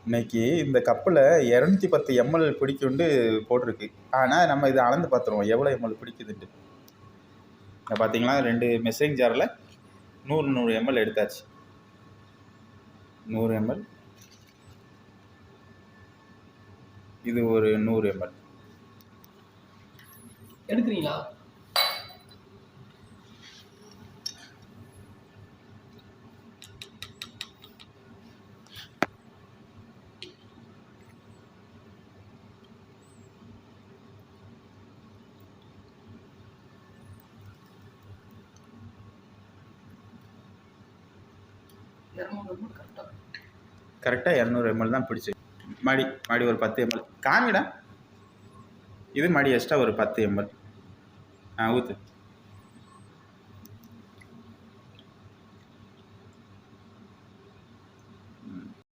இன்னைக்கு இந்த கப்பில் 210 ml பிடிக்குண்டு போட்டிருக்கு. ஆனால் நம்ம இதை அளந்து பார்த்துருவோம் எவ்வளோ ml பிடிக்குதுன்ட்டு. இப்போ பார்த்தீங்களா 2 மெசேஜ் ஜாரில் 100 ml எடுத்தாச்சு. 100 ml, இது ஒரு 100 ml எடுக்கிறீங்களா? கரெக்டாக 200 ml தான் பிடிச்சி. மடி ஒரு 10 ml காமிடா. இது மடி எக்ஸ்ட்ரா ஒரு 10 ml. ஊற்று.